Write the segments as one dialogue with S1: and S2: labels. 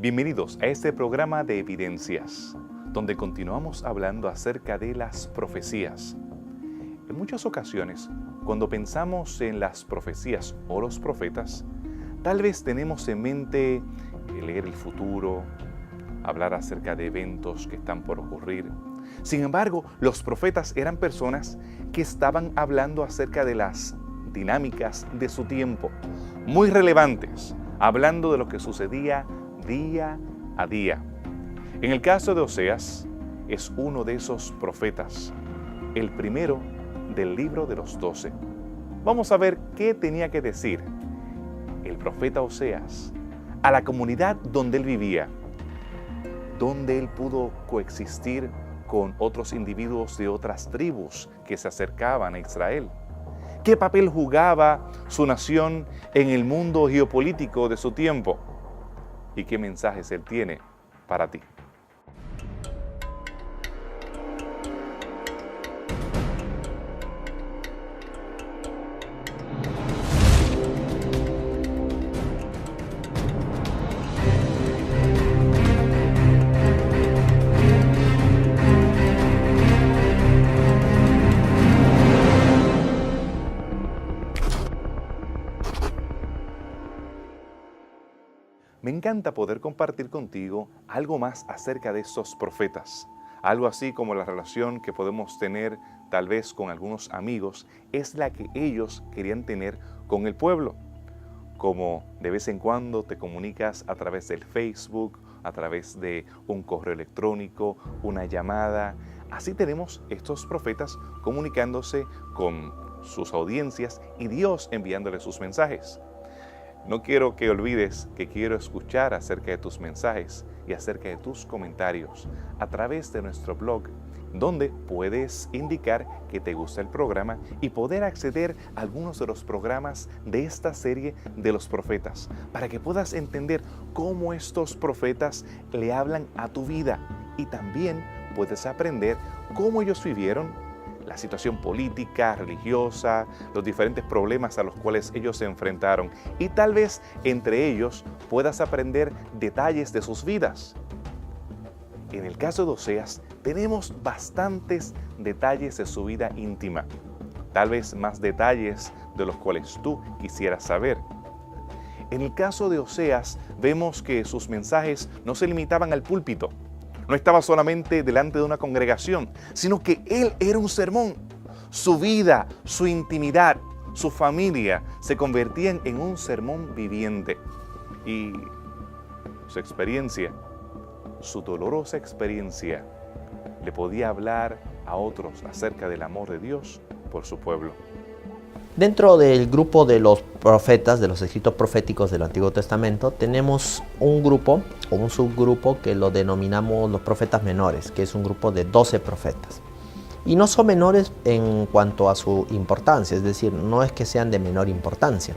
S1: Bienvenidos a este programa de Evidencias, donde continuamos hablando acerca de las profecías. En muchas ocasiones, cuando pensamos en las profecías o los profetas, tal vez tenemos en mente leer el futuro, hablar acerca de eventos que están por ocurrir. Sin embargo, los profetas eran personas que estaban hablando acerca de las dinámicas de su tiempo, muy relevantes, hablando de lo que sucedía día a día. En el caso de Oseas, es uno de esos profetas, el primero del libro de los 12. Vamos a ver qué tenía que decir el profeta Oseas a la comunidad donde él vivía, donde él pudo coexistir con otros individuos de otras tribus que se acercaban a Israel. ¿Qué papel jugaba su nación en el mundo geopolítico de su tiempo? ¿Y qué mensajes él tiene para ti? Me encanta poder compartir contigo algo más acerca de estos profetas. Algo así como la relación que podemos tener tal vez con algunos amigos es la que ellos querían tener con el pueblo. Como de vez en cuando te comunicas a través del Facebook, a través de un correo electrónico, una llamada. Así tenemos estos profetas comunicándose con sus audiencias y Dios enviándoles sus mensajes. No quiero que olvides que quiero escuchar acerca de tus mensajes y acerca de tus comentarios a través de nuestro blog, donde puedes indicar que te gusta el programa y poder acceder a algunos de los programas de esta serie de los profetas, para que puedas entender cómo estos profetas le hablan a tu vida y también puedes aprender cómo ellos vivieron la situación política, religiosa, los diferentes problemas a los cuales ellos se enfrentaron y tal vez entre ellos puedas aprender detalles de sus vidas. En el caso de Oseas tenemos bastantes detalles de su vida íntima, tal vez más detalles de los cuales tú quisieras saber. En el caso de Oseas vemos que sus mensajes no se limitaban al púlpito. No estaba solamente delante de una congregación, sino que él era un sermón. Su vida, su intimidad, su familia se convertían en un sermón viviente. Y su experiencia, su dolorosa experiencia, le podía hablar a otros acerca del amor de Dios por su pueblo.
S2: Dentro del grupo de los profetas, de los escritos proféticos del Antiguo Testamento, tenemos un grupo o un subgrupo que lo denominamos los profetas menores, que es un grupo de 12 profetas. Y no son menores en cuanto a su importancia, es decir, no es que sean de menor importancia,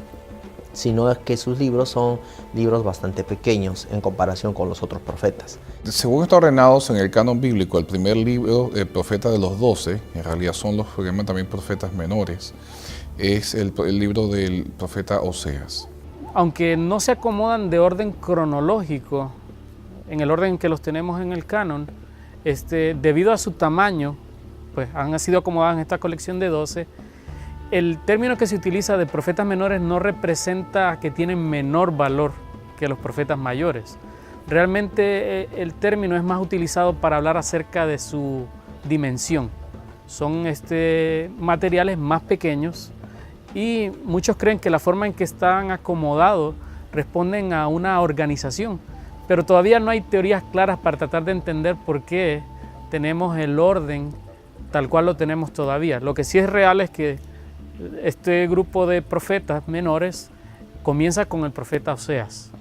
S2: sino es que sus libros son libros bastante pequeños en comparación con los otros profetas.
S3: Según están ordenados en el canon bíblico, el primer libro, el profeta de los 12, en realidad son los que llaman también profetas menores, es el libro del profeta Oseas.
S4: Aunque no se acomodan de orden cronológico, en el orden que los tenemos en el canon, debido a su tamaño, pues han sido acomodados en esta colección de 12. El término que se utiliza de profetas menores no representa que tienen menor valor que los profetas mayores. Realmente el término es más utilizado para hablar acerca de su dimensión. Son materiales más pequeños y muchos creen que la forma en que están acomodados responden a una organización, pero todavía no hay teorías claras para tratar de entender por qué tenemos el orden tal cual lo tenemos todavía. Lo que sí es real es que este grupo de profetas menores comienza con el profeta Oseas.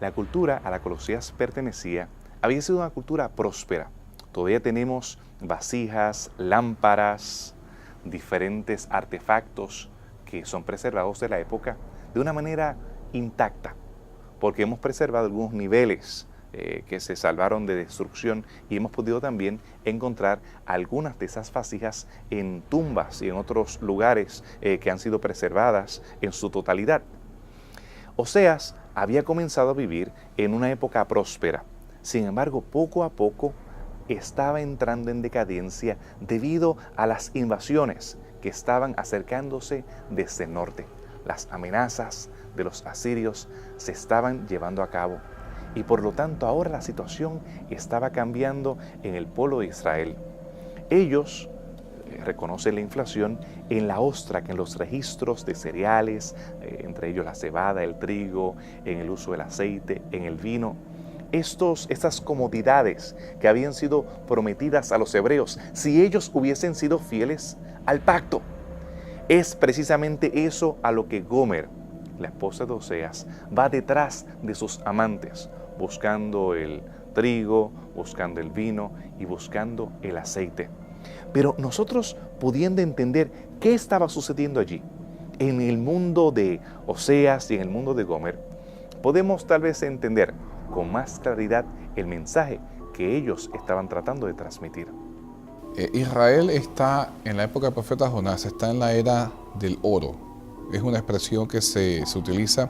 S1: La cultura a la que Oseas pertenecía había sido una cultura próspera. Todavía tenemos vasijas, lámparas, diferentes artefactos que son preservados de la época de una manera intacta, porque hemos preservado algunos niveles que se salvaron de destrucción y hemos podido también encontrar algunas de esas vasijas en tumbas y en otros lugares que han sido preservadas en su totalidad. Oseas había comenzado a vivir en una época próspera. Sin embargo, poco a poco estaba entrando en decadencia debido a las invasiones que estaban acercándose desde el norte. Las amenazas de los asirios se estaban llevando a cabo y por lo tanto ahora la situación estaba cambiando en el pueblo de Israel. Ellos reconocen la inflación en la ostra, que en los registros de cereales, entre ellos la cebada, el trigo, en el uso del aceite, en el vino. Estas comodidades que habían sido prometidas a los hebreos, si ellos hubiesen sido fieles al pacto. Es precisamente eso a lo que Gomer, la esposa de Oseas, va detrás de sus amantes, buscando el trigo, buscando el vino y buscando el aceite. Pero nosotros, pudiendo entender qué estaba sucediendo allí, en el mundo de Oseas y en el mundo de Gomer, podemos tal vez entender con más claridad el mensaje que ellos estaban tratando de transmitir.
S3: Israel está en la época del profeta Jonás, está en la era del oro. Es una expresión que se utiliza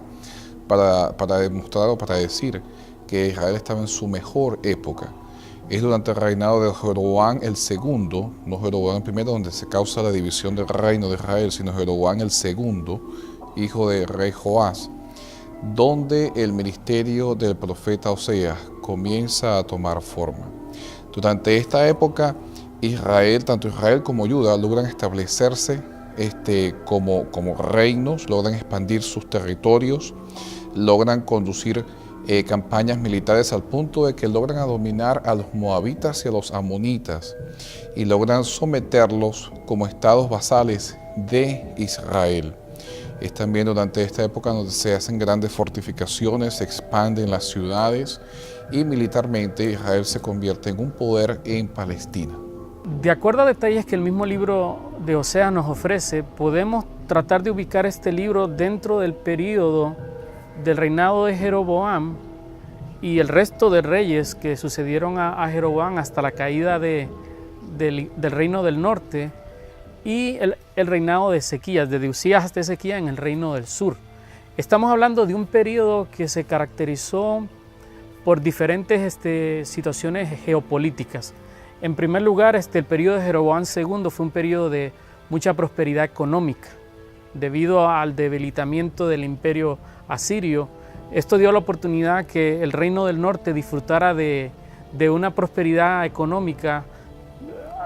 S3: para demostrar o para decir que Israel estaba en su mejor época. Es durante el reinado de Jeroboam el segundo, no Jeroboam el primero, donde se causa la división del reino de Israel, sino Jeroboam el segundo, hijo del rey Joás, donde el ministerio del profeta Oseas comienza a tomar forma. Durante esta época, Israel, tanto Israel como Judá, logran establecerse como reinos, logran expandir sus territorios, logran conducir campañas militares al punto de que logran dominar a los moabitas y a los amonitas y logran someterlos como estados vasales de Israel. Es también durante esta época donde se hacen grandes fortificaciones, se expanden las ciudades y militarmente Israel se convierte en un poder en Palestina.
S4: De acuerdo a detalles que el mismo libro de Oseas nos ofrece, podemos tratar de ubicar este libro dentro del periodo del reinado de Jeroboam y el resto de reyes que sucedieron a Jeroboam hasta la caída del reino del norte y el reinado de Ezequías, desde Usías hasta Ezequías en el reino del sur. Estamos hablando de un periodo que se caracterizó por diferentes situaciones geopolíticas. En primer lugar, el periodo de Jeroboam II fue un periodo de mucha prosperidad económica. Debido al debilitamiento del imperio asirio, esto dio la oportunidad que el reino del norte disfrutara de una prosperidad económica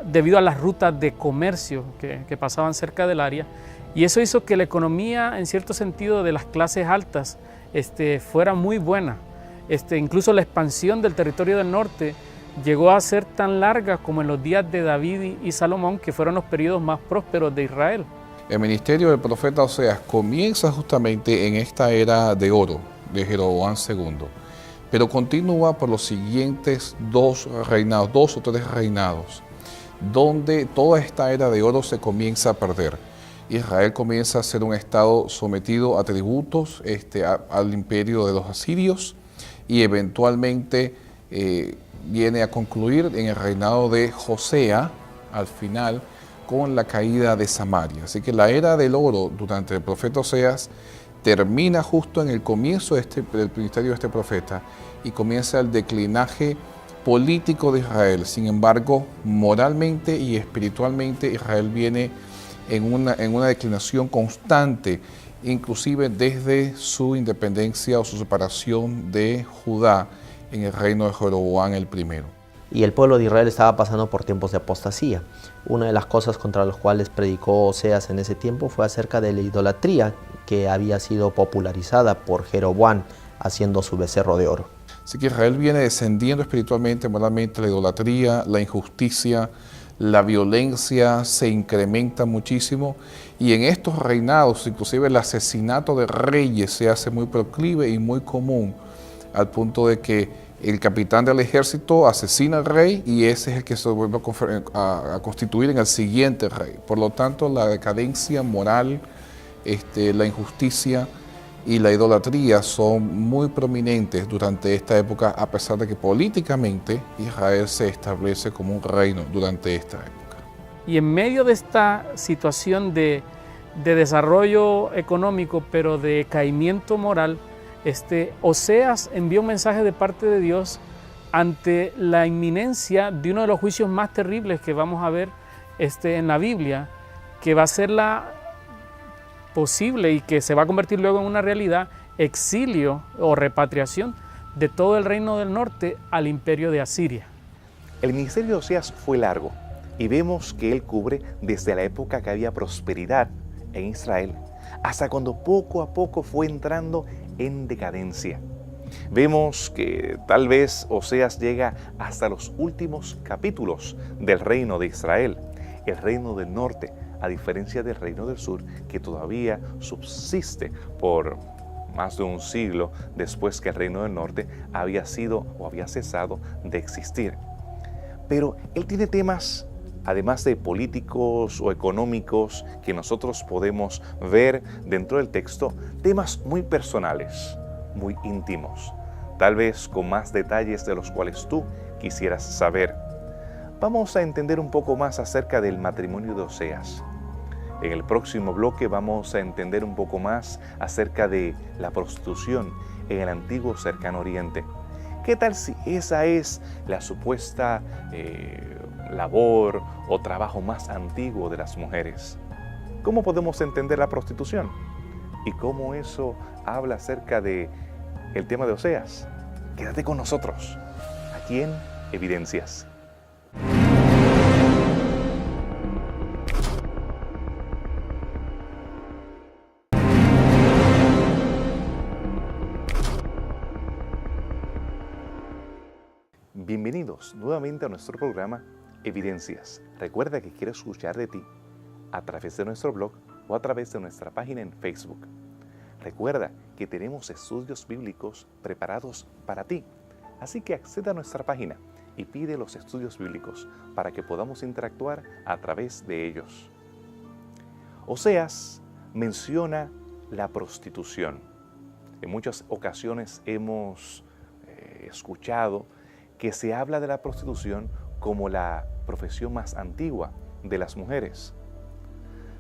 S4: debido a las rutas de comercio que pasaban cerca del área, y eso hizo que la economía, en cierto sentido, de las clases altas fuera muy buena. Incluso la expansión del territorio del norte llegó a ser tan larga como en los días de David y Salomón, que fueron los periodos más prósperos de Israel.
S3: El ministerio del profeta Oseas comienza justamente en esta era de oro de Jeroboam II, pero continúa por los siguientes dos o tres reinados, donde toda esta era de oro se comienza a perder. Israel comienza a ser un estado sometido a tributos al imperio de los asirios y eventualmente viene a concluir en el reinado de Josea, al final, con la caída de Samaria. Así que la era del oro durante el profeta Oseas termina justo en el comienzo del ministerio de este profeta y comienza el declinaje político de Israel. Sin embargo, moralmente y espiritualmente Israel viene en una declinación constante, inclusive desde su independencia o su separación de Judá en el reino de Jeroboam el primero.
S2: Y el pueblo de Israel estaba pasando por tiempos de apostasía. Una de las cosas contra las cuales predicó Oseas en ese tiempo fue acerca de la idolatría que había sido popularizada por Jeroboam haciendo su becerro de oro.
S3: Así que Israel viene descendiendo espiritualmente, moralmente, la idolatría, la injusticia, la violencia se incrementa muchísimo y en estos reinados, inclusive el asesinato de reyes se hace muy proclive y muy común, al punto de que el capitán del ejército asesina al rey y ese es el que se vuelve a constituir en el siguiente rey. Por lo tanto, la decadencia moral, la injusticia y la idolatría son muy prominentes durante esta época, a pesar de que políticamente Israel se establece como un reino durante esta época.
S4: Y en medio de esta situación de desarrollo económico, pero de caimiento moral, Oseas envía un mensaje de parte de Dios ante la inminencia de uno de los juicios más terribles que vamos a ver en la Biblia, que va a ser la posible y que se va a convertir luego en una realidad, exilio o repatriación de todo el reino del norte al imperio de Asiria.
S1: El ministerio de Oseas fue largo y vemos que él cubre desde la época que había prosperidad en Israel hasta cuando poco a poco fue entrando en decadencia. Vemos que tal vez Oseas llega hasta los últimos capítulos del reino de Israel, el reino del norte, a diferencia del reino del sur, que todavía subsiste por más de un siglo después que el reino del norte había sido o había cesado de existir. Pero él tiene temas, además de políticos o económicos, que nosotros podemos ver dentro del texto, temas muy personales, muy íntimos, tal vez con más detalles de los cuales tú quisieras saber. Vamos a entender un poco más acerca del matrimonio de Oseas. En el próximo bloque vamos a entender un poco más acerca de la prostitución en el antiguo Cercano Oriente. ¿Qué tal si esa es la supuesta labor o trabajo más antiguo de las mujeres? ¿Cómo podemos entender la prostitución? ¿Y cómo eso habla acerca de el tema de Oseas? Quédate con nosotros, aquí en Evidencias. Bienvenidos nuevamente a nuestro programa Evidencias. Recuerda que quiero escuchar de ti a través de nuestro blog o a través de nuestra página en Facebook. Recuerda que tenemos estudios bíblicos preparados para ti, así que accede a nuestra página y pide los estudios bíblicos para que podamos interactuar a través de ellos. Oseas menciona la prostitución. En muchas ocasiones hemos escuchado que se habla de la prostitución como la profesión más antigua de las mujeres.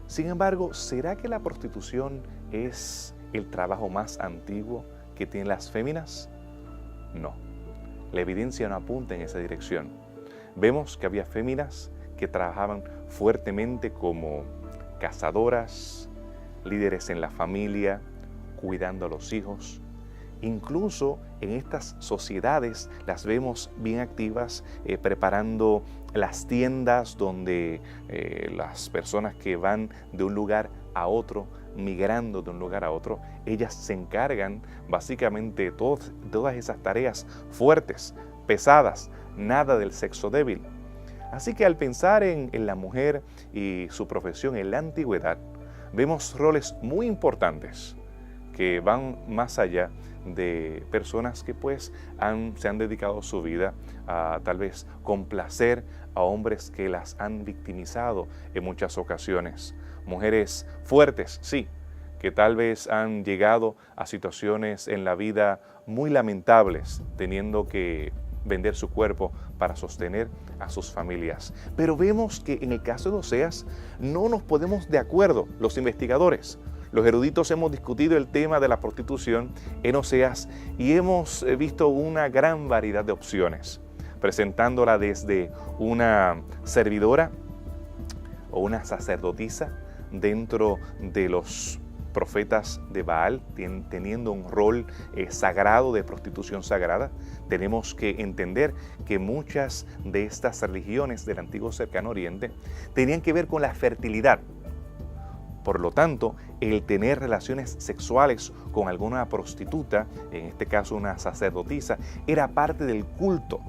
S1: Sin embargo, ¿será que la prostitución es el trabajo más antiguo que tienen las féminas? No, la evidencia no apunta en esa dirección. Vemos que había féminas que trabajaban fuertemente como cazadoras, líderes en la familia, cuidando a los hijos. Incluso en estas sociedades las vemos bien activas preparando las tiendas donde las personas que van de un lugar a otro, migrando de un lugar a otro, ellas se encargan básicamente de todas esas tareas fuertes, pesadas, nada del sexo débil. Así que al pensar en la mujer y su profesión en la antigüedad, vemos roles muy importantes que van más allá de personas que pues se han dedicado su vida a tal vez complacer a hombres que las han victimizado en muchas ocasiones. Mujeres fuertes, sí, que tal vez han llegado a situaciones en la vida muy lamentables, teniendo que vender su cuerpo para sostener a sus familias. Pero vemos que en el caso de Oseas no nos ponemos de acuerdo los investigadores. Los eruditos hemos discutido el tema de la prostitución en Oseas y hemos visto una gran variedad de opciones, presentándola desde una servidora o una sacerdotisa dentro de los profetas de Baal, teniendo un rol sagrado de prostitución sagrada. Tenemos que entender que muchas de estas religiones del antiguo Cercano Oriente tenían que ver con la fertilidad. Por lo tanto, el tener relaciones sexuales con alguna prostituta, en este caso una sacerdotisa, era parte del culto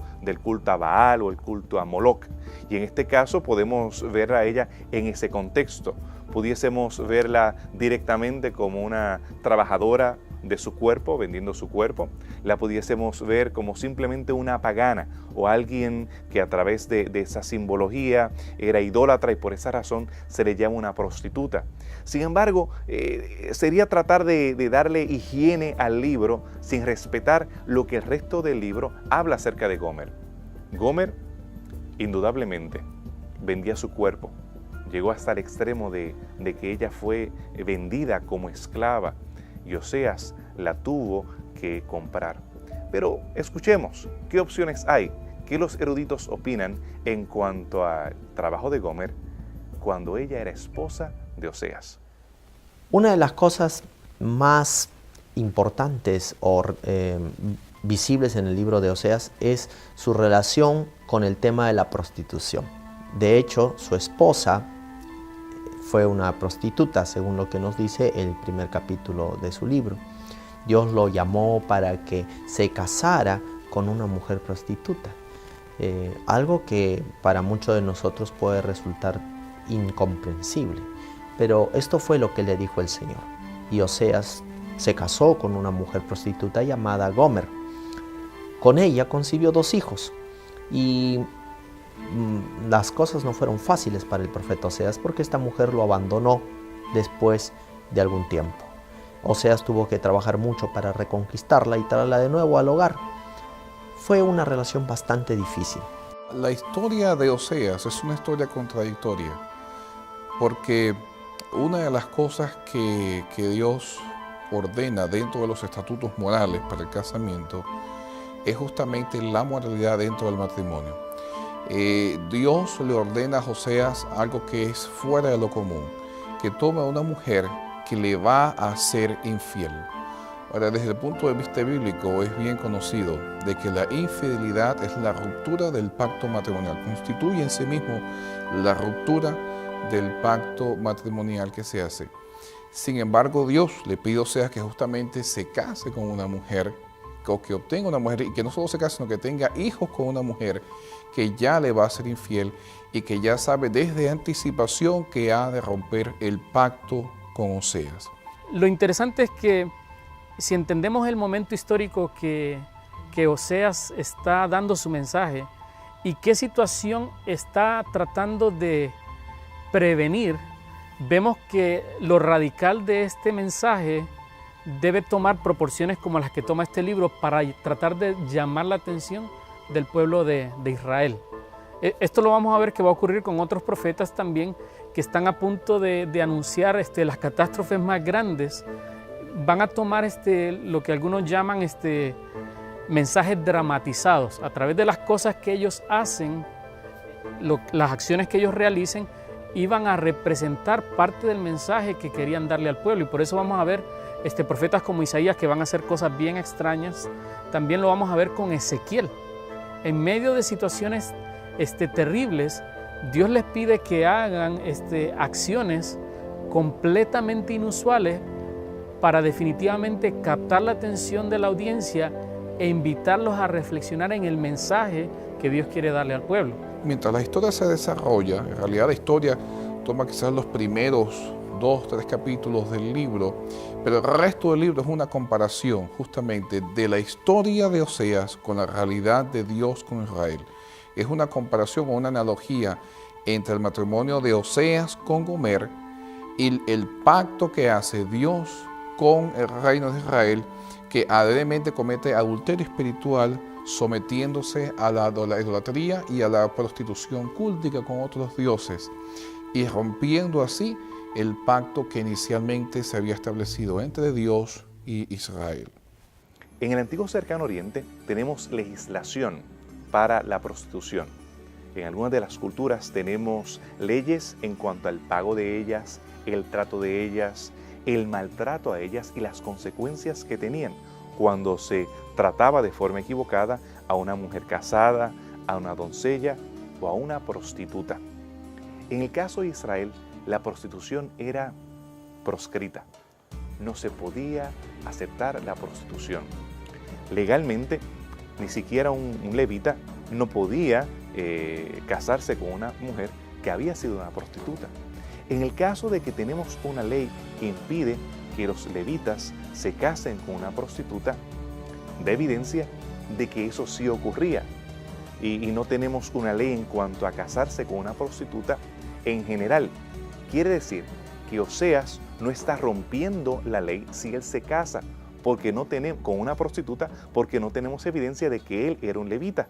S1: a Baal o el culto a Moloch. Y en este caso podemos ver a ella en ese contexto. Pudiésemos verla directamente como una trabajadora de su cuerpo, vendiendo su cuerpo. La pudiésemos ver como simplemente una pagana o alguien que a través de esa simbología era idólatra y por esa razón se le llama una prostituta. Sin embargo, sería tratar de darle higiene al libro sin respetar lo que el resto del libro habla acerca de Gomer. Gomer, indudablemente, vendía su cuerpo. Llegó hasta el extremo de que ella fue vendida como esclava. Y Oseas la tuvo que comprar. Pero escuchemos, ¿qué opciones hay? ¿Qué los eruditos opinan en cuanto al trabajo de Gomer cuando ella era esposa de Oseas?
S2: Una de las cosas más importantes o visibles en el libro de Oseas es su relación con el tema de la prostitución. De hecho, su esposa fue una prostituta, según lo que nos dice el primer capítulo de su libro. Dios lo llamó para que se casara con una mujer prostituta. Algo que para muchos de nosotros puede resultar incomprensible. Pero esto fue lo que le dijo el Señor. Y Oseas se casó con una mujer prostituta llamada Gomer. Con ella concibió 2 hijos. Y las cosas no fueron fáciles para el profeta Oseas porque esta mujer lo abandonó después de algún tiempo. Oseas tuvo que trabajar mucho para reconquistarla y traerla de nuevo al hogar. Fue una relación bastante difícil.
S3: La historia de Oseas es una historia contradictoria, porque una de las cosas que Dios ordena dentro de los estatutos morales para el casamiento es justamente la moralidad dentro del matrimonio. Dios le ordena a Oseas algo que es fuera de lo común, que tome a una mujer que le va a ser infiel. Ahora, desde el punto de vista bíblico es bien conocido de que la infidelidad es la ruptura del pacto matrimonial, constituye en sí mismo la ruptura del pacto matrimonial que se hace. Sin embargo, Dios le pide a Oseas que justamente se case con una mujer, o que obtenga una mujer, y que no solo se case, sino que tenga hijos con una mujer que ya le va a ser infiel y que ya sabe desde anticipación que ha de romper el pacto con Oseas.
S4: Lo interesante es que si entendemos el momento histórico que Oseas está dando su mensaje y qué situación está tratando de prevenir, vemos que lo radical de este mensaje debe tomar proporciones como las que toma este libro para tratar de llamar la atención del pueblo de Israel. Esto lo vamos a ver que va a ocurrir con otros profetas también que están a punto de anunciar las catástrofes más grandes. Van a tomar lo que algunos llaman mensajes dramatizados a través de las cosas que ellos hacen, las acciones que ellos realicen, iban a representar parte del mensaje que querían darle al pueblo. Y por eso vamos a ver profetas como Isaías que van a hacer cosas bien extrañas. También lo vamos a ver con Ezequiel. En medio de situaciones terribles, Dios les pide que hagan acciones completamente inusuales para definitivamente captar la atención de la audiencia e invitarlos a reflexionar en el mensaje que Dios quiere darle al pueblo.
S3: Mientras la historia se desarrolla, en realidad la historia toma quizás los primeros 2 o 3 capítulos del libro, pero el resto del libro es una comparación justamente de la historia de Oseas con la realidad de Dios con Israel. Es una comparación o una analogía entre el matrimonio de Oseas con Gomer y el pacto que hace Dios con el reino de Israel, que adrede comete adulterio espiritual sometiéndose a la idolatría y a la prostitución cúltica con otros dioses y rompiendo así el pacto que inicialmente se había establecido entre Dios y Israel.
S1: En el antiguo Cercano Oriente tenemos legislación para la prostitución. En algunas de las culturas tenemos leyes en cuanto al pago de ellas, el trato de ellas, el maltrato a ellas y las consecuencias que tenían cuando se trataba de forma equivocada a una mujer casada, a una doncella o a una prostituta. En el caso de Israel, la prostitución era proscrita. No se podía aceptar la prostitución. Legalmente, ni siquiera un levita no podía casarse con una mujer que había sido una prostituta. En el caso de que tenemos una ley que impide que los levitas se casen con una prostituta, da evidencia de que eso sí ocurría. Y no tenemos una ley en cuanto a casarse con una prostituta en general. Quiere decir que Oseas no está rompiendo la ley si él se casa con una prostituta porque no tenemos evidencia de que él era un levita.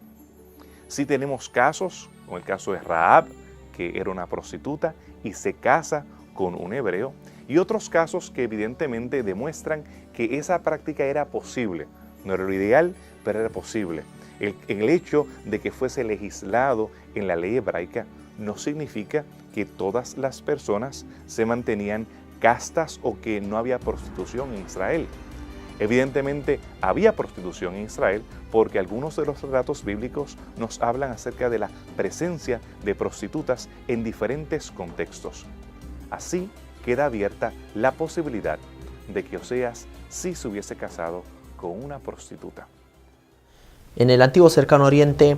S1: Sí tenemos casos, como el caso de Rahab, que era una prostituta y se casa con un hebreo, y otros casos que evidentemente demuestran que esa práctica era posible No era lo ideal, pero era posible. El hecho de que fuese legislado en la ley hebraica no significa que todas las personas se mantenían castas o que no había prostitución en Israel. Evidentemente había prostitución en Israel porque algunos de los relatos bíblicos nos hablan acerca de la presencia de prostitutas en diferentes contextos. Así queda abierta la posibilidad de que Oseas sí se hubiese casado con una prostituta.
S2: En el antiguo Cercano Oriente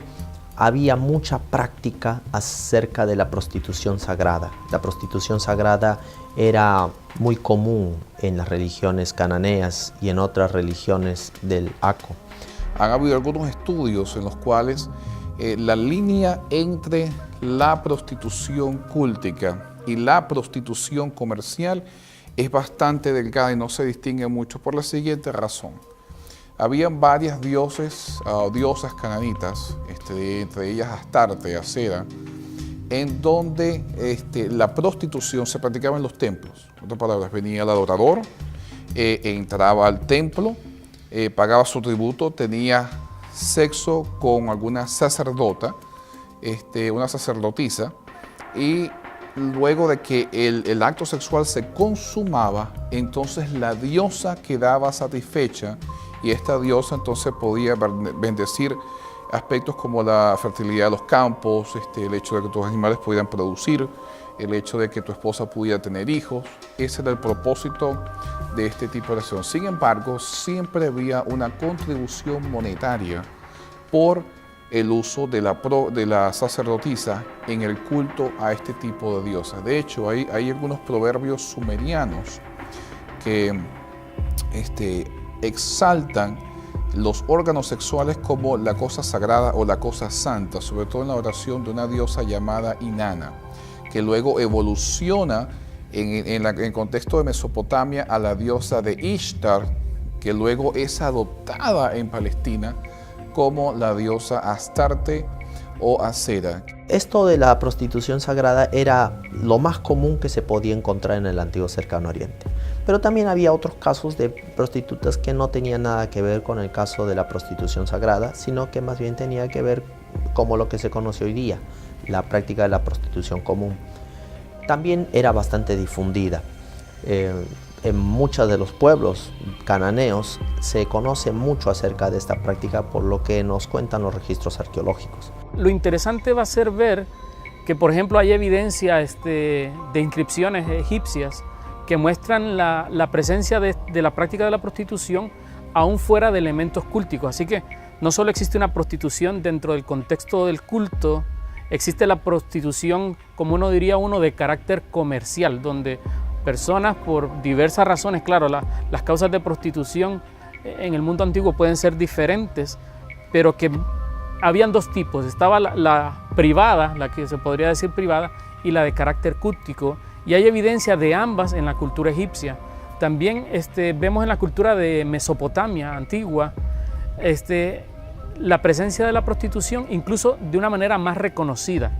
S2: había mucha práctica acerca de la prostitución sagrada. La prostitución sagrada era muy común en las religiones cananeas y en otras religiones del Aco.
S3: Han habido algunos estudios en los cuales la línea entre la prostitución cúltica y la prostitución comercial es bastante delgada y no se distingue mucho por la siguiente razón. Habían varias diosas cananitas, entre ellas Astarte, Acera, en donde la prostitución se practicaba en los templos. En otras palabras, venía el adorador, entraba al templo, pagaba su tributo, tenía sexo con alguna sacerdota, una sacerdotisa, y luego de que el acto sexual se consumaba, entonces la diosa quedaba satisfecha y esta diosa entonces podía bendecir aspectos como la fertilidad de los campos, el hecho de que tus animales pudieran producir, el hecho de que tu esposa pudiera tener hijos. Ese era el propósito de este tipo de relación. Sin embargo, siempre había una contribución monetaria por el uso de la sacerdotisa en el culto a este tipo de diosas. De hecho, hay algunos proverbios sumerianos que exaltan los órganos sexuales como la cosa sagrada o la cosa santa, sobre todo en la oración de una diosa llamada Inanna, que luego evoluciona en el contexto de Mesopotamia a la diosa de Ishtar, que luego es adoptada en Palestina como la diosa Astarte o Acera.
S2: Esto de la prostitución sagrada era lo más común que se podía encontrar en el antiguo Cercano Oriente. Pero también había otros casos de prostitutas que no tenían nada que ver con el caso de la prostitución sagrada, sino que más bien tenía que ver como lo que se conoce hoy día, la práctica de la prostitución común. También era bastante difundida. En muchos de los pueblos cananeos se conoce mucho acerca de esta práctica por lo que nos cuentan los registros arqueológicos.
S4: Lo interesante va a ser ver que, por ejemplo, hay evidencia de inscripciones egipcias que muestran la presencia de la práctica de la prostitución aún fuera de elementos cúlticos. Así que no solo existe una prostitución dentro del contexto del culto, existe la prostitución, como uno diría, de carácter comercial, donde personas por diversas razones, claro, las causas de prostitución en el mundo antiguo pueden ser diferentes, pero que habían dos tipos. Estaba la privada, la que se podría decir privada, y la de carácter cúltico, y hay evidencia de ambas en la cultura egipcia. También vemos en la cultura de Mesopotamia antigua la presencia de la prostitución, incluso de una manera más reconocida.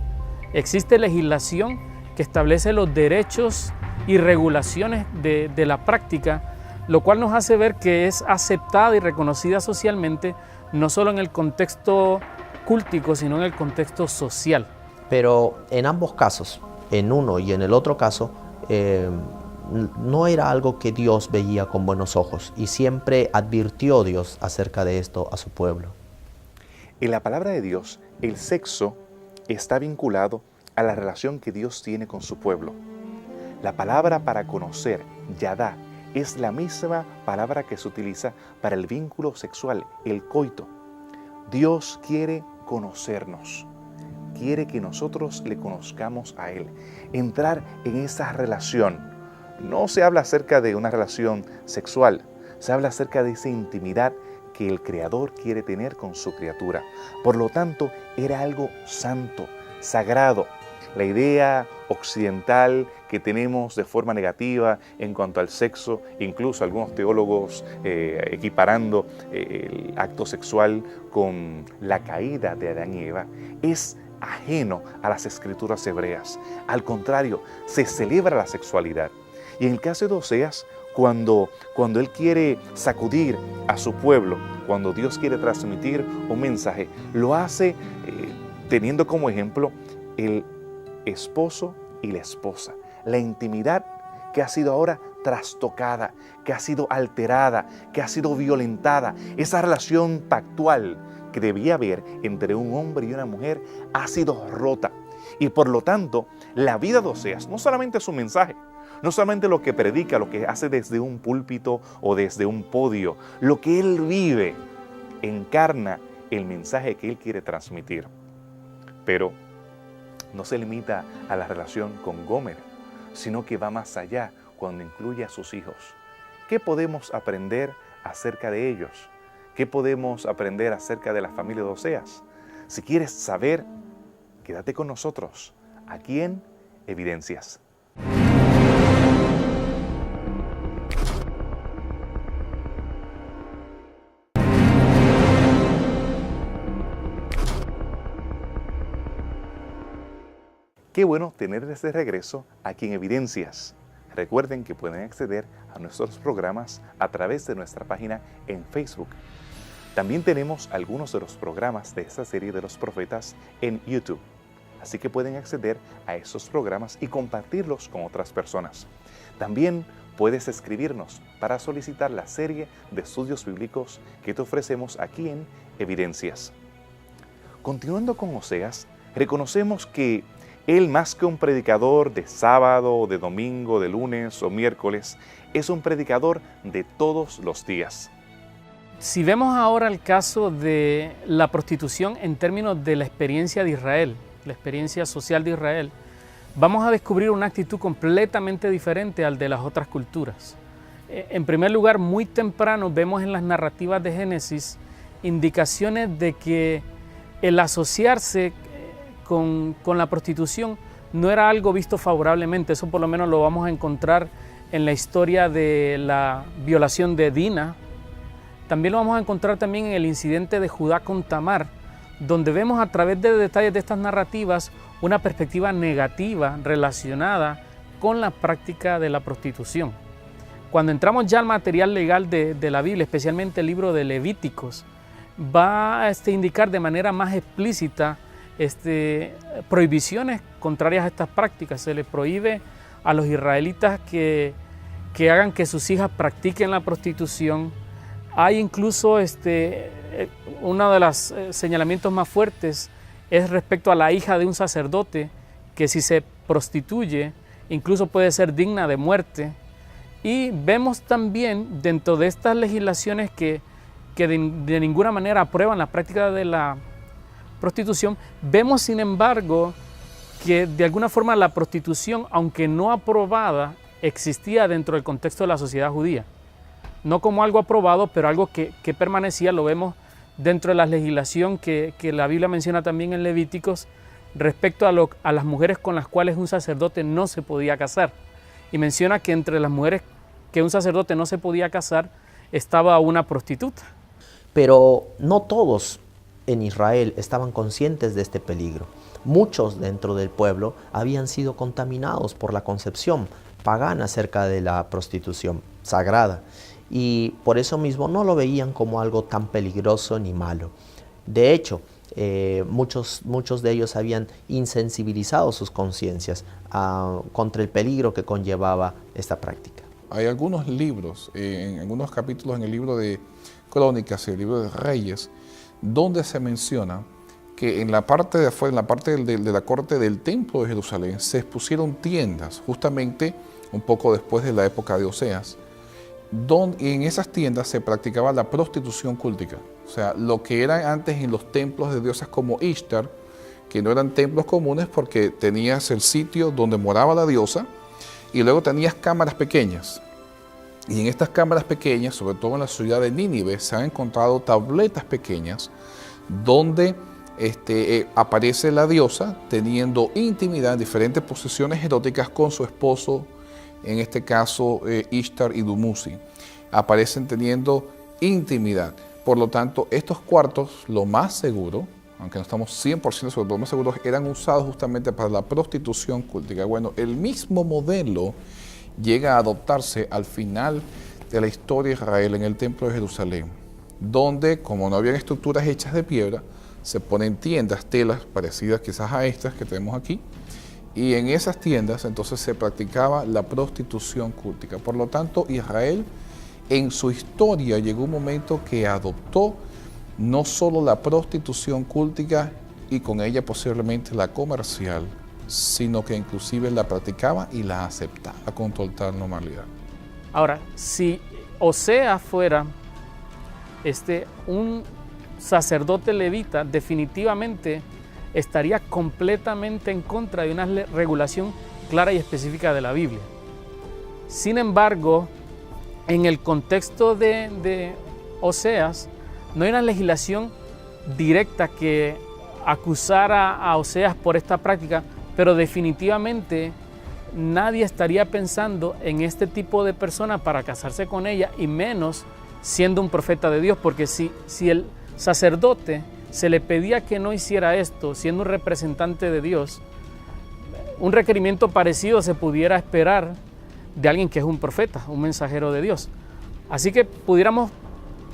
S4: Existe legislación que establece los derechos y regulaciones de la práctica, lo cual nos hace ver que es aceptada y reconocida socialmente, no solo en el contexto cúltico, sino en el contexto social.
S2: Pero en ambos casos, en uno y en el otro caso, no era algo que Dios veía con buenos ojos, y siempre advirtió Dios acerca de esto a su pueblo.
S1: En la palabra de Dios, el sexo está vinculado a la relación que Dios tiene con su pueblo. La palabra para conocer, yadá, es la misma palabra que se utiliza para el vínculo sexual, el coito. Dios quiere conocernos, quiere que nosotros le conozcamos a Él, entrar en esa relación. No se habla acerca de una relación sexual, se habla acerca de esa intimidad que el Creador quiere tener con su criatura. Por lo tanto, era algo santo, sagrado. La idea occidental que tenemos de forma negativa en cuanto al sexo, incluso algunos teólogos equiparando el acto sexual con la caída de Adán y Eva, es ajeno a las escrituras hebreas. Al contrario, se celebra la sexualidad. Y en el caso de Oseas, cuando Él quiere sacudir a su pueblo, cuando Dios quiere transmitir un mensaje, lo hace teniendo como ejemplo el esposo y la esposa, la intimidad que ha sido ahora trastocada, que ha sido alterada, que ha sido violentada. Esa relación pactual que debía haber entre un hombre y una mujer ha sido rota. Y por lo tanto, la vida de Oseas no solamente es un mensaje, no solamente lo que predica, lo que hace desde un púlpito o desde un podio, lo que él vive encarna el mensaje que él quiere transmitir. Pero no se limita a la relación con Gomer, sino que va más allá cuando incluye a sus hijos. ¿Qué podemos aprender acerca de ellos? ¿Qué podemos aprender acerca de la familia de Oseas? Si quieres saber, quédate con nosotros, aquí en Evidencias. Qué bueno tenerles de regreso aquí en Evidencias. Recuerden que pueden acceder a nuestros programas a través de nuestra página en Facebook. También tenemos algunos de los programas de esta serie de los profetas en YouTube. Así que pueden acceder a esos programas y compartirlos con otras personas. También puedes escribirnos para solicitar la serie de estudios bíblicos que te ofrecemos aquí en Evidencias. Continuando con Oseas, reconocemos que él, más que un predicador de sábado, de domingo, de lunes o miércoles, es un predicador de todos los días.
S4: Si vemos ahora el caso de la prostitución en términos de la experiencia de Israel, la experiencia social de Israel, vamos a descubrir una actitud completamente diferente al de las otras culturas. En primer lugar, muy temprano vemos en las narrativas de Génesis indicaciones de que el asociarse con la prostitución no era algo visto favorablemente. Eso por lo menos lo vamos a encontrar en la historia de la violación de Dina. También lo vamos a encontrar también en el incidente de Judá con Tamar, donde vemos a través de detalles de estas narrativas una perspectiva negativa relacionada con la práctica de la prostitución. Cuando entramos ya al material legal de la Biblia, especialmente el libro de Levíticos, va a indicar de manera más explícita prohibiciones contrarias a estas prácticas. Se les prohíbe a los israelitas que hagan que sus hijas practiquen la prostitución. Hay incluso uno de los señalamientos más fuertes es respecto a la hija de un sacerdote, que si se prostituye incluso puede ser digna de muerte. Y vemos también dentro de estas legislaciones que de ninguna manera aprueban la práctica de la prostitución, vemos sin embargo que de alguna forma la prostitución, aunque no aprobada, existía dentro del contexto de la sociedad judía. No como algo aprobado, pero algo que permanecía. Lo vemos dentro de la legislación que la Biblia menciona también en Levíticos respecto a las mujeres con las cuales un sacerdote no se podía casar. Y menciona que entre las mujeres que un sacerdote no se podía casar estaba una prostituta.
S2: Pero no todos en Israel estaban conscientes de este peligro. Muchos dentro del pueblo habían sido contaminados por la concepción pagana acerca de la prostitución sagrada, y por eso mismo no lo veían como algo tan peligroso ni malo. De hecho, muchos de ellos habían insensibilizado sus conciencias contra el peligro que conllevaba esta práctica.
S3: Hay algunos libros, en algunos capítulos en el libro de Crónicas y el libro de Reyes, donde se menciona que en la parte de afuera, en la parte de la corte del templo de Jerusalén, se expusieron tiendas, justamente un poco después de la época de Oseas, donde en esas tiendas se practicaba la prostitución cultica. O sea, lo que eran antes en los templos de diosas como Ishtar, que no eran templos comunes porque tenías el sitio donde moraba la diosa y luego tenías cámaras pequeñas. Y en estas cámaras pequeñas, sobre todo en la ciudad de Nínive, se han encontrado tabletas pequeñas donde aparece la diosa teniendo intimidad en diferentes posiciones eróticas con su esposo, en este caso Ishtar y Dumuzi. Aparecen teniendo intimidad. Por lo tanto, estos cuartos, lo más seguro, aunque no estamos 100% seguros, lo más seguro, eran usados justamente para la prostitución cultica. Bueno, el mismo modelo llega a adoptarse al final de la historia de Israel en el Templo de Jerusalén, donde, como no habían estructuras hechas de piedra, se ponen tiendas, telas parecidas quizás a estas que tenemos aquí, y en esas tiendas entonces se practicaba la prostitución cultica. Por lo tanto, Israel en su historia llegó un momento que adoptó no solo la prostitución cultica y con ella posiblemente la comercial, sino que inclusive la practicaba y la aceptaba con total normalidad.
S4: Ahora, si Oseas fuera un sacerdote levita, definitivamente estaría completamente en contra de una regulación clara y específica de la Biblia. Sin embargo, en el contexto de Oseas, no hay una legislación directa que acusara a Oseas por esta práctica, pero definitivamente nadie estaría pensando en este tipo de persona para casarse con ella, y menos siendo un profeta de Dios, porque si el sacerdote se le pedía que no hiciera esto, siendo un representante de Dios, un requerimiento parecido se pudiera esperar de alguien que es un profeta, un mensajero de Dios. Así que pudiéramos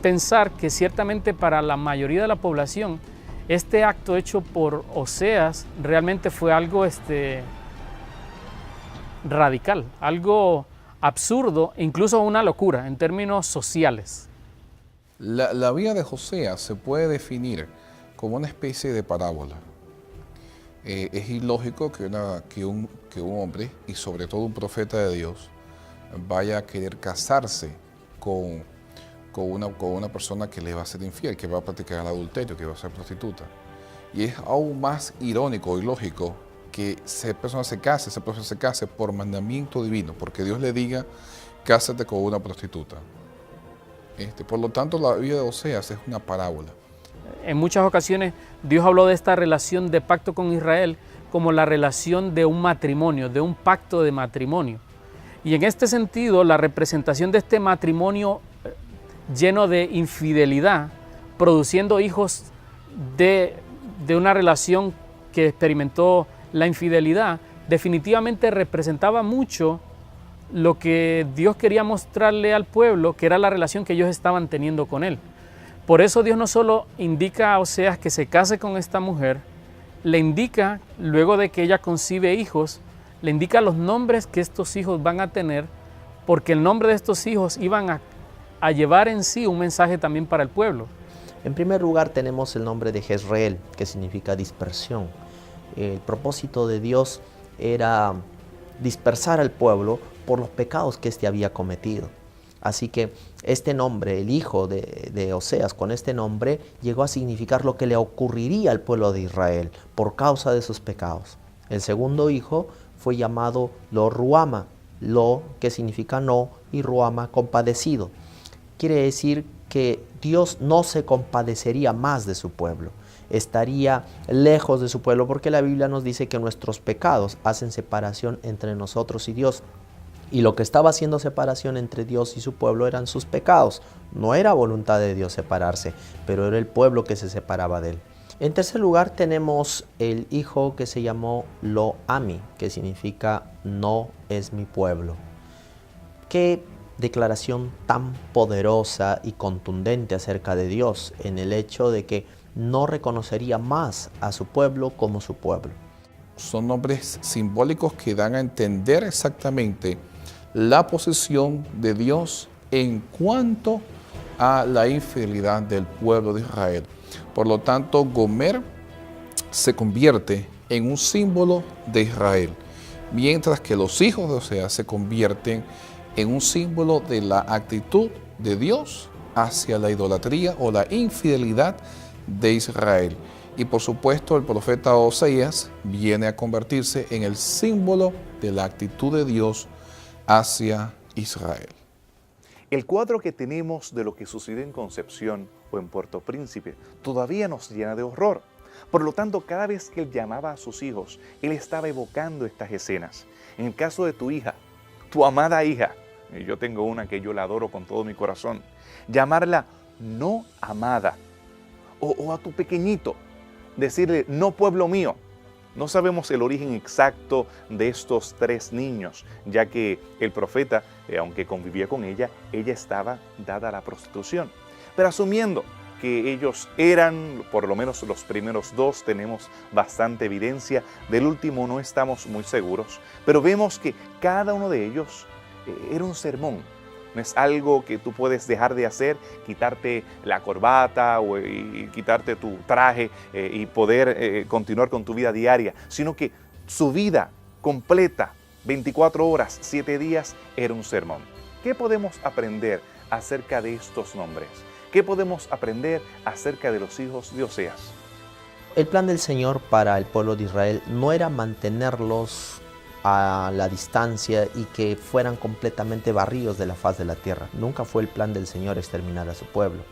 S4: pensar que ciertamente para la mayoría de la población, este acto hecho por Oseas realmente fue algo radical, algo absurdo, incluso una locura en términos sociales.
S3: La vida de Oseas se puede definir como una especie de parábola. Es ilógico que un hombre, y sobre todo un profeta de Dios, vaya a querer casarse con una persona que le va a ser infiel, que va a practicar el adulterio, que va a ser prostituta. Y es aún más irónico y lógico que esa persona se case por mandamiento divino, porque Dios le diga, cásate con una prostituta. Por lo tanto, la vida de Oseas es una parábola.
S4: En muchas ocasiones Dios habló de esta relación de pacto con Israel como la relación de un matrimonio, de un pacto de matrimonio. Y en este sentido, la representación de este matrimonio lleno de infidelidad, produciendo hijos de una relación que experimentó la infidelidad, definitivamente representaba mucho lo que Dios quería mostrarle al pueblo, que era la relación que ellos estaban teniendo con Él. Por eso Dios no solo indica a Oseas que se case con esta mujer, le indica, luego de que ella concibe hijos, le indica los nombres que estos hijos van a tener, porque el nombre de estos hijos iban a llevar en sí un mensaje también para el pueblo.
S2: En primer lugar tenemos el nombre de Jezreel, que significa dispersión. El propósito de Dios era dispersar al pueblo por los pecados que éste había cometido. Así que este nombre, el hijo de Oseas, con este nombre llegó a significar lo que le ocurriría al pueblo de Israel por causa de sus pecados. El segundo hijo fue llamado Lo-Ruama, Lo que significa no y Ruama compadecido. Quiere decir que Dios no se compadecería más de su pueblo, estaría lejos de su pueblo, porque la Biblia nos dice que nuestros pecados hacen separación entre nosotros y Dios. Y lo que estaba haciendo separación entre Dios y su pueblo eran sus pecados. No era voluntad de Dios separarse, pero era el pueblo que se separaba de él. En tercer lugar tenemos el hijo que se llamó Lo-Ami, que significa no es mi pueblo. Qué declaración tan poderosa y contundente acerca de Dios, en el hecho de que no reconocería más a su pueblo como su pueblo.
S3: Son nombres simbólicos que dan a entender exactamente la posición de Dios en cuanto a la infidelidad del pueblo de Israel. Por lo tanto, Gomer se convierte en un símbolo de Israel, mientras que los hijos de Oseas se convierten en un símbolo de la actitud de Dios hacia la idolatría o la infidelidad de Israel. Y por supuesto, el profeta Oseas viene a convertirse en el símbolo de la actitud de Dios hacia Israel.
S1: El cuadro que tenemos de lo que sucedió en Concepción o en Puerto Príncipe todavía nos llena de horror. Por lo tanto, cada vez que él llamaba a sus hijos, él estaba evocando estas escenas. En el caso de tu hija, tu amada hija, y yo tengo una que yo la adoro con todo mi corazón, llamarla no amada, o a tu pequeñito, decirle no pueblo mío, No sabemos el origen exacto de estos 3 niños, ya que el profeta, aunque convivía con ella estaba dada a la prostitución. Pero asumiendo que ellos eran, por lo menos los primeros 2, tenemos bastante evidencia, del último no estamos muy seguros, pero vemos que cada uno de ellos era un sermón. No es algo que tú puedes dejar de hacer, quitarte la corbata y quitarte tu traje y poder continuar con tu vida diaria, sino que su vida completa, 24 horas, 7 días, era un sermón. ¿Qué podemos aprender acerca de estos nombres? ¿Qué podemos aprender acerca de los hijos de Oseas?
S2: El plan del Señor para el pueblo de Israel no era mantenerlos a la distancia y que fueran completamente barridos de la faz de la tierra. Nunca fue el plan del Señor exterminar a su pueblo.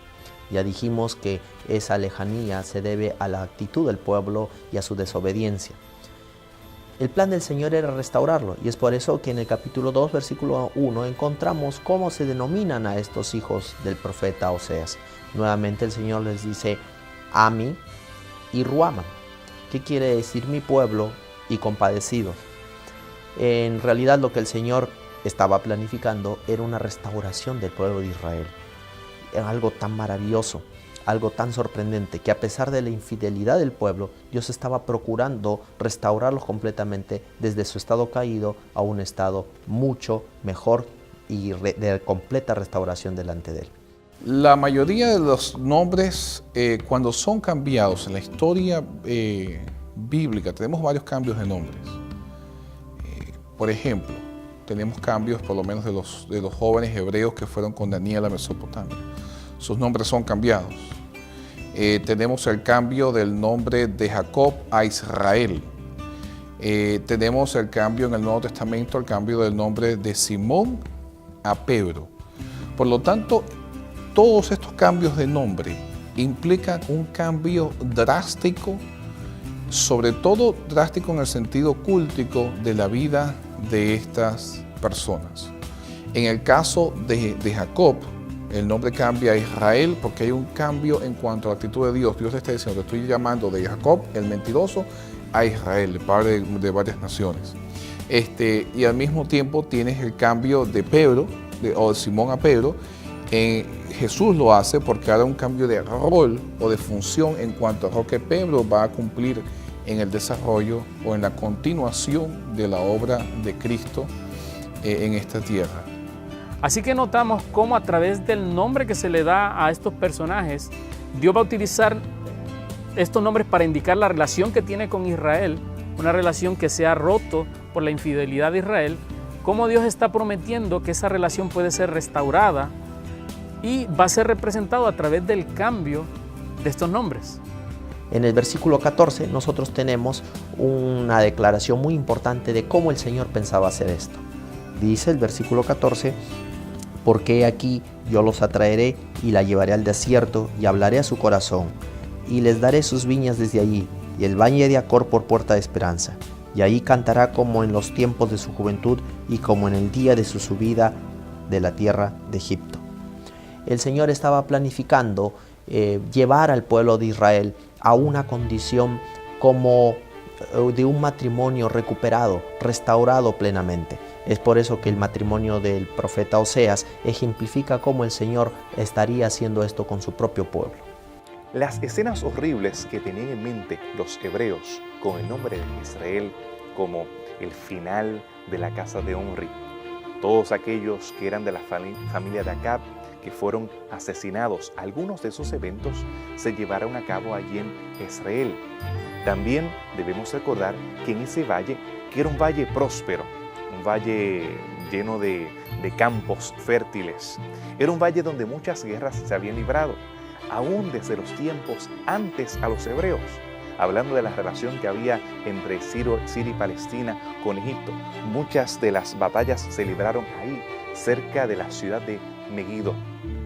S2: Ya dijimos que esa lejanía se debe a la actitud del pueblo y a su desobediencia. El plan del Señor era restaurarlo, y es por eso que en el capítulo 2, versículo 1, encontramos cómo se denominan a estos hijos del profeta Oseas. Nuevamente el Señor les dice Ami y Ruama. ¿Qué quiere decir mi pueblo y compadecidos? En realidad lo que el Señor estaba planificando era una restauración del pueblo de Israel. Era algo tan maravilloso, algo tan sorprendente, que a pesar de la infidelidad del pueblo, Dios estaba procurando restaurarlos completamente desde su estado caído a un estado mucho mejor y de completa restauración delante de Él.
S3: La mayoría de los nombres, cuando son cambiados en la historia bíblica, tenemos varios cambios de nombres. Por ejemplo, tenemos cambios por lo menos de los jóvenes hebreos que fueron con Daniel a Mesopotamia. Sus nombres son cambiados. Tenemos el cambio del nombre de Jacob a Israel. Tenemos el cambio en el Nuevo Testamento, el cambio del nombre de Simón a Pedro. Por lo tanto, todos estos cambios de nombre implican un cambio drástico, sobre todo drástico en el sentido cultico de la vida de estas personas. En el caso de Jacob, el nombre cambia a Israel porque hay un cambio en cuanto a la actitud de Dios. Dios le está diciendo, te estoy llamando de Jacob, el mentiroso, a Israel, el padre de varias naciones. Y al mismo tiempo tienes el cambio de Pedro, o de Simón a Pedro. Jesús lo hace porque hará un cambio de rol o de función en cuanto a lo que Pedro va a cumplir en el desarrollo o en la continuación de la obra de Cristo en esta tierra.
S4: Así que notamos cómo a través del nombre que se le da a estos personajes, Dios va a utilizar estos nombres para indicar la relación que tiene con Israel, una relación que se ha roto por la infidelidad de Israel, cómo Dios está prometiendo que esa relación puede ser restaurada y va a ser representado a través del cambio de estos nombres.
S2: En el versículo 14 nosotros tenemos una declaración muy importante de cómo el Señor pensaba hacer esto. Dice el versículo 14, porque aquí yo los atraeré y la llevaré al desierto y hablaré a su corazón y les daré sus viñas desde allí y el valle de Acor por puerta de esperanza. Y ahí cantará como en los tiempos de su juventud y como en el día de su subida de la tierra de Egipto. El Señor estaba planificando llevar al pueblo de Israel a una condición como de un matrimonio recuperado, restaurado plenamente. Es por eso que el matrimonio del profeta Oseas ejemplifica cómo el Señor estaría haciendo esto con su propio pueblo.
S1: Las escenas horribles que tenían en mente los hebreos con el nombre de Israel, como el final de la casa de Omri, todos aquellos que eran de la familia de Acab, que fueron asesinados. Algunos de esos eventos se llevaron a cabo allí en Israel. También debemos recordar que en ese valle, que era un valle próspero, un valle lleno de campos fértiles, era un valle donde muchas guerras se habían librado, aún desde los tiempos antes a los hebreos, hablando de la relación que había entre Siria y Palestina con Egipto. Muchas de las batallas se libraron ahí, cerca de la ciudad de Megiddo,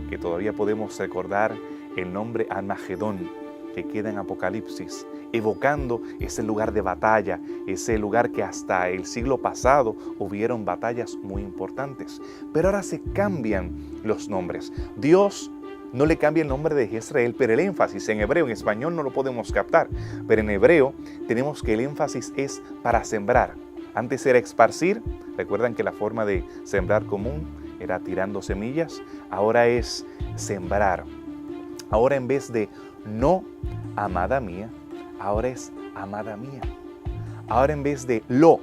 S1: que todavía podemos recordar el nombre Armagedón, que queda en Apocalipsis, evocando ese lugar de batalla, ese lugar que hasta el siglo pasado hubieron batallas muy importantes. Pero ahora se cambian los nombres. Dios no le cambia el nombre de Jezreel, pero el énfasis en hebreo, en español no lo podemos captar, pero en hebreo tenemos que el énfasis es para sembrar. Antes era esparcir, recuerdan que la forma de sembrar común era tirando semillas, ahora es sembrar. Ahora en vez de no, amada mía, ahora es amada mía. Ahora en vez de no,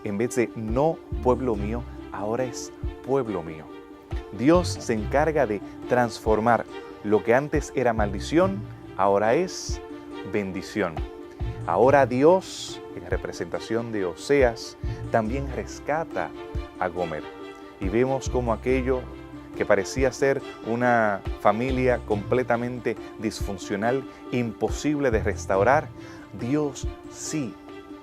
S1: en vez de no, pueblo mío, ahora es pueblo mío. Dios se encarga de transformar lo que antes era maldición, ahora es bendición. Ahora Dios, en representación de Oseas, también rescata a Gomer. Y vemos como aquello que parecía ser una familia completamente disfuncional, imposible de restaurar, Dios sí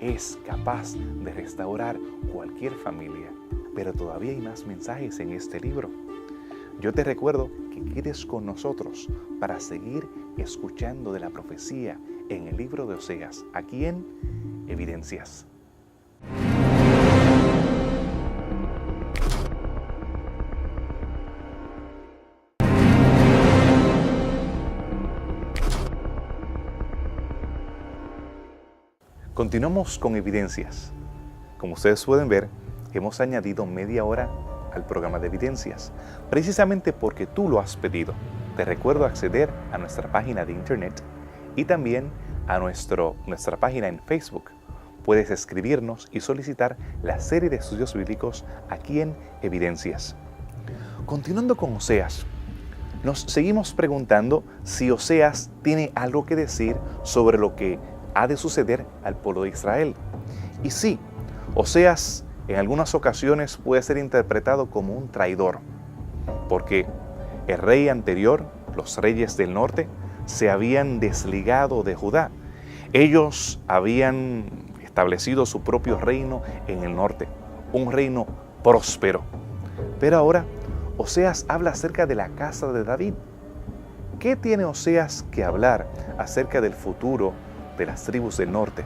S1: es capaz de restaurar cualquier familia. Pero todavía hay más mensajes en este libro. Yo te recuerdo que quedes con nosotros para seguir escuchando de la profecía en el libro de Oseas, aquí en Evidencias. Continuamos con Evidencias. Como ustedes pueden ver, hemos añadido media hora al programa de Evidencias, precisamente porque tú lo has pedido. Te recuerdo acceder a nuestra página de internet y también a nuestra página en Facebook. Puedes escribirnos y solicitar la serie de estudios bíblicos aquí en Evidencias. Continuando con Oseas, nos seguimos preguntando si Oseas tiene algo que decir sobre lo que ha de suceder al pueblo de Israel. Y sí, Oseas en algunas ocasiones puede ser interpretado como un traidor, porque el rey anterior, los reyes del norte, se habían desligado de Judá. Ellos habían establecido su propio reino en el norte, un reino próspero. Pero ahora Oseas habla acerca de la casa de David. ¿Qué tiene Oseas que hablar acerca del futuro de las tribus del norte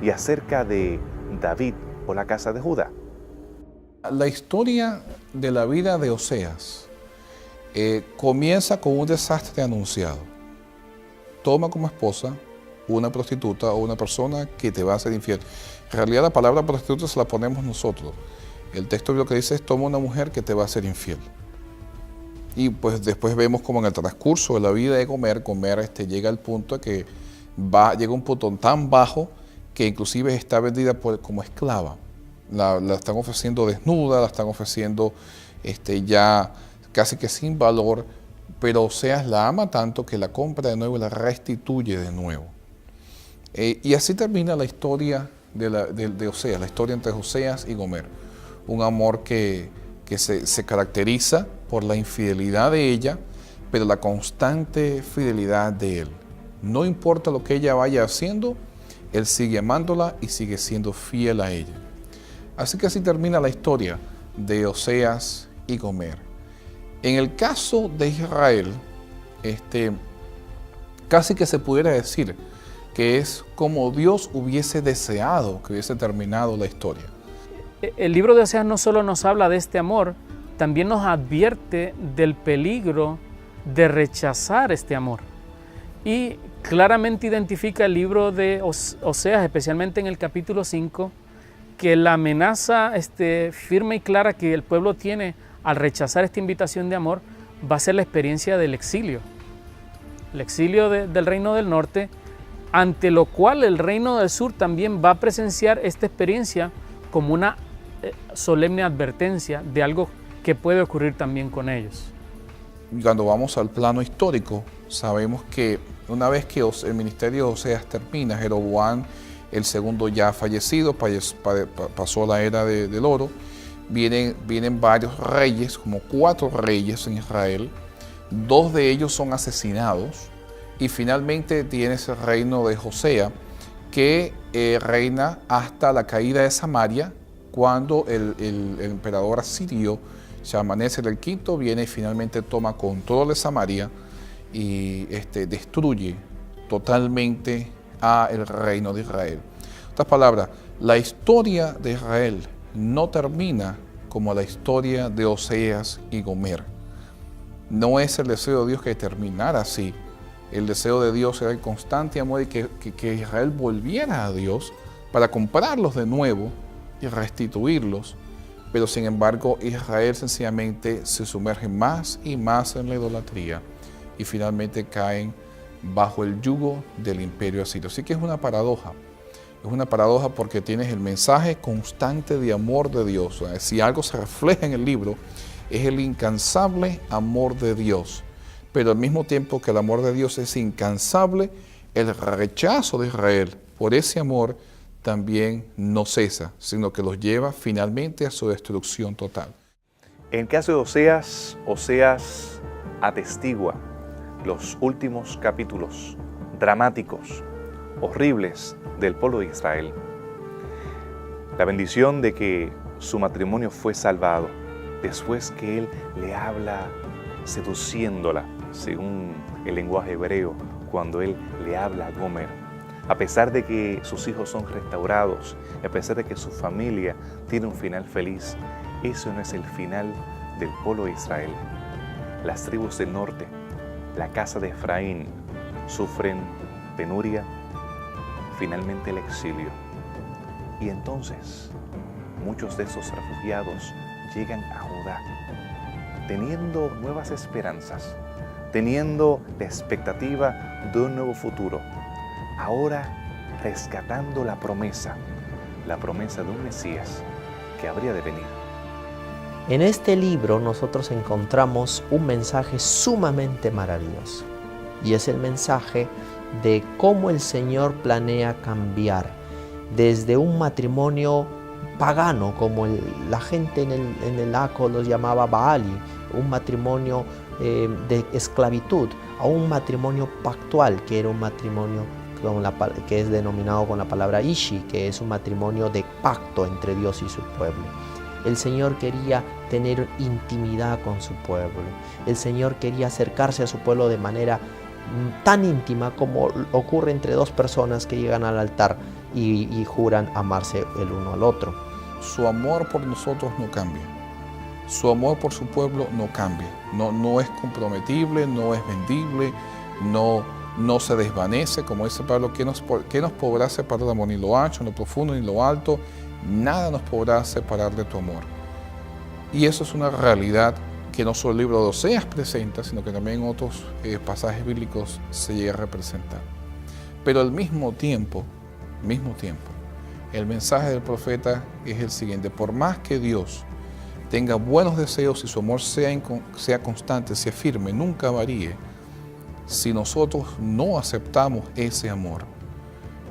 S1: y acerca de David o la casa de Judá?
S3: La historia de la vida de Oseas comienza con un desastre anunciado. Toma como esposa una prostituta o una persona que te va a ser infiel. En realidad la palabra prostituta se la ponemos nosotros. El texto lo que dice es toma una mujer que te va a ser infiel. Y pues después vemos como en el transcurso de la vida de Gomer llega al punto de que llega a un punto tan bajo que inclusive está vendida como esclava. La están ofreciendo desnuda, la están ofreciendo ya casi que sin valor, pero Oseas la ama tanto que la compra de nuevo y la restituye de nuevo. Y así termina la historia de Oseas, la historia entre Oseas y Gomer. Un amor que se caracteriza por la infidelidad de ella, pero la constante fidelidad de él. No importa lo que ella vaya haciendo, él sigue amándola y sigue siendo fiel a ella. Así que así termina la historia de Oseas y Gomer. En el caso de Israel, casi que se pudiera decir que es como Dios hubiese deseado que hubiese terminado la historia.
S4: El libro de Oseas no solo nos habla de este amor, también nos advierte del peligro de rechazar este amor. Y claramente identifica el libro de Oseas, especialmente en el capítulo 5, que la amenaza firme y clara que el pueblo tiene al rechazar esta invitación de amor va a ser la experiencia del exilio. El exilio del reino del norte, ante lo cual el reino del sur también va a presenciar esta experiencia como una solemne advertencia de algo que puede ocurrir también con ellos.
S3: Cuando vamos al plano histórico, sabemos que una vez que el ministerio de Oseas termina, Jeroboam el segundo ya fallecido, pasó la era del oro, vienen varios reyes, como 4 reyes en Israel, 2 de ellos son asesinados y finalmente tiene ese reino de Josea que reina hasta la caída de Samaria, cuando el emperador asirio Shalmaneser el V viene y finalmente toma control de Samaria y destruye totalmente al reino de Israel. En otras palabras, la historia de Israel no termina como la historia de Oseas y Gomer. No es el deseo de Dios que terminara así. El deseo de Dios era el constante amor y que Israel volviera a Dios para comprarlos de nuevo y restituirlos. Pero sin embargo, Israel sencillamente se sumerge más y más en la idolatría y finalmente caen bajo el yugo del imperio asirio. Así que es una paradoja. Es una paradoja porque tienes el mensaje constante de amor de Dios. O sea, si algo se refleja en el libro, es el incansable amor de Dios. Pero al mismo tiempo que el amor de Dios es incansable, el rechazo de Israel por ese amor también no cesa, sino que los lleva finalmente a su destrucción total.
S1: En el caso de Oseas, Oseas atestigua los últimos capítulos dramáticos, horribles del pueblo de Israel. La bendición de que su matrimonio fue salvado después que él le habla seduciéndola, según el lenguaje hebreo, cuando él le habla a Gomer. A pesar de que sus hijos son restaurados, a pesar de que su familia tiene un final feliz, eso no es el final del pueblo de Israel. Las tribus del norte, la casa de Efraín, sufren penuria, finalmente el exilio. Y entonces muchos de esos refugiados llegan a Judá, teniendo nuevas esperanzas, teniendo la expectativa de un nuevo futuro, ahora rescatando la promesa de un Mesías que habría de venir.
S2: En este libro nosotros encontramos un mensaje sumamente maravilloso, y es el mensaje de cómo el Señor planea cambiar desde un matrimonio pagano, como la gente en el Aco los llamaba Baali, un matrimonio de esclavitud, a un matrimonio pactual, que era un matrimonio que es denominado con la palabra Ishi, que es un matrimonio de pacto entre Dios y su pueblo. El Señor quería tener intimidad con su pueblo. El Señor quería acercarse a su pueblo de manera tan íntima como ocurre entre dos personas que llegan al altar y juran amarse el uno al otro.
S3: Su amor por nosotros no cambia. Su amor por su pueblo no cambia. No es comprometible, no es vendible, no se desvanece, como dice Pablo. ¿Qué nos podrá separar del amor? Ni lo ancho, ni lo profundo, ni lo alto. Nada nos podrá separar de tu amor. Y eso es una realidad que no solo el libro de Oseas presenta, sino que también en otros pasajes bíblicos se llega a representar. Pero al mismo tiempo, el mensaje del profeta es el siguiente: por más que Dios tenga buenos deseos y su amor sea constante, sea firme, nunca varíe, si nosotros no aceptamos ese amor,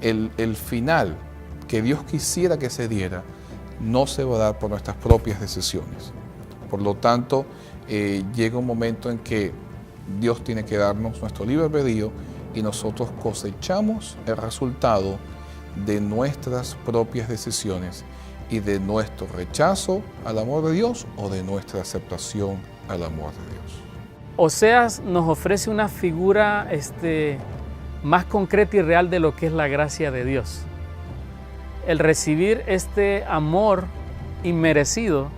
S3: el final que Dios quisiera que se diera no se va a dar por nuestras propias decisiones. Por lo tanto, llega un momento en que Dios tiene que darnos nuestro libre albedrío y nosotros cosechamos el resultado de nuestras propias decisiones y de nuestro rechazo al amor de Dios o de nuestra aceptación al amor de Dios.
S4: Oseas nos ofrece una figura más concreta y real de lo que es la gracia de Dios. El recibir este amor inmerecido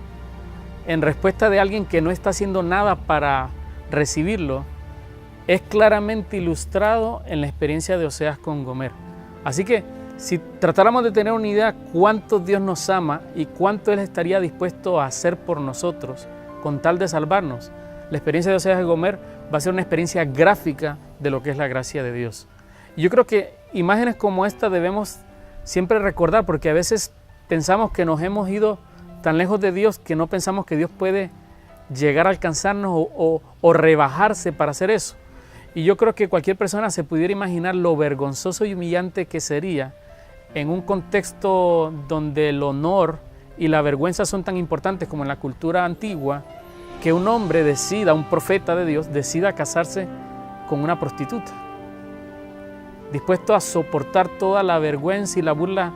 S4: en respuesta de alguien que no está haciendo nada para recibirlo es claramente ilustrado en la experiencia de Oseas con Gomer. Así que si tratáramos de tener una idea cuánto Dios nos ama y cuánto Él estaría dispuesto a hacer por nosotros con tal de salvarnos, la experiencia de Oseas y Gomer va a ser una experiencia gráfica de lo que es la gracia de Dios. Y yo creo que imágenes como esta debemos siempre recordar, porque a veces pensamos que nos hemos ido tan lejos de Dios que no pensamos que Dios puede llegar a alcanzarnos o rebajarse para hacer eso. Y yo creo que cualquier persona se pudiera imaginar lo vergonzoso y humillante que sería en un contexto donde el honor y la vergüenza son tan importantes como en la cultura antigua, que un hombre decida, un profeta de Dios, decida casarse con una prostituta, dispuesto a soportar toda la vergüenza y la burla.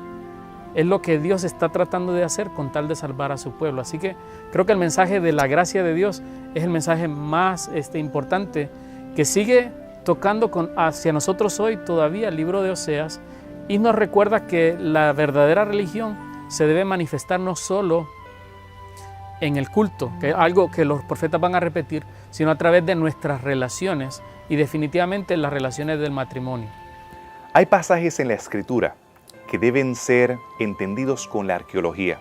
S4: Es lo que Dios está tratando de hacer con tal de salvar a su pueblo. Así que creo que el mensaje de la gracia de Dios es el mensaje más importante que sigue tocando hacia nosotros hoy todavía el libro de Oseas, y nos recuerda que la verdadera religión se debe manifestar no solo en el culto, que es algo que los profetas van a repetir, sino a través de nuestras relaciones y definitivamente las relaciones del matrimonio.
S1: Hay pasajes en la Escritura que deben ser entendidos con la arqueología.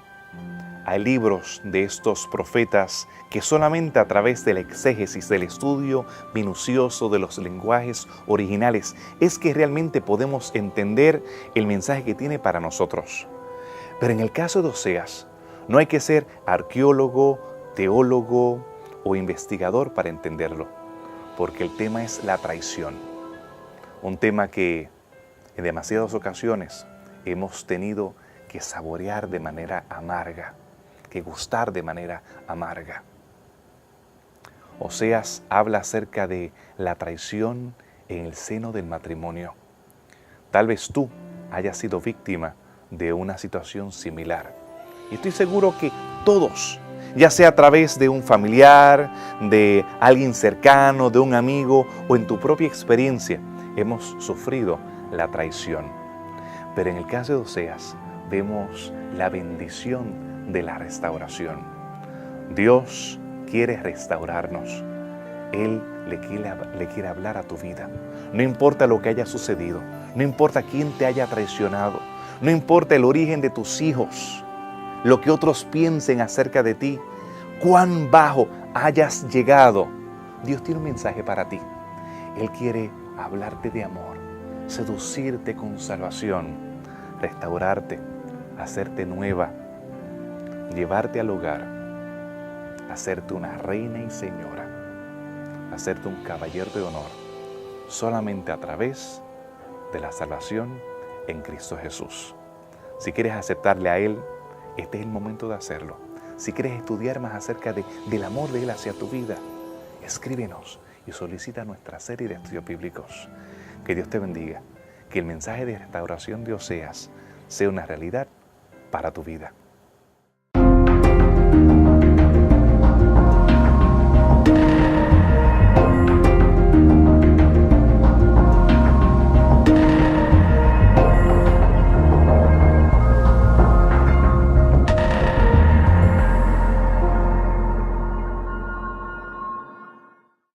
S1: Hay libros de estos profetas que solamente a través de la exégesis, del estudio minucioso de los lenguajes originales, es que realmente podemos entender el mensaje que tiene para nosotros. Pero en el caso de Oseas, no hay que ser arqueólogo, teólogo o investigador para entenderlo, porque el tema es la traición. Un tema que en demasiadas ocasiones hemos tenido que saborear de manera amarga, que gustar de manera amarga. Oseas habla acerca de la traición en el seno del matrimonio. Tal vez tú hayas sido víctima de una situación similar. Y estoy seguro que todos, ya sea a través de un familiar, de alguien cercano, de un amigo o en tu propia experiencia, hemos sufrido la traición. Pero en el caso de Oseas, vemos la bendición de la restauración. Dios quiere restaurarnos. Él le quiere hablar a tu vida. No importa lo que haya sucedido, no importa quién te haya traicionado, no importa el origen de tus hijos, lo que otros piensen acerca de ti, cuán bajo hayas llegado, Dios tiene un mensaje para ti. Él quiere hablarte de amor, seducirte con salvación, restaurarte, hacerte nueva, llevarte al hogar, hacerte una reina y señora, hacerte un caballero de honor, solamente a través de la salvación en Cristo Jesús. Si quieres aceptarle a Él, este es el momento de hacerlo. Si quieres estudiar más acerca del amor de Él hacia tu vida, escríbenos y solicita nuestra serie de estudios bíblicos. Que Dios te bendiga, que el mensaje de restauración de Oseas sea una realidad para tu vida.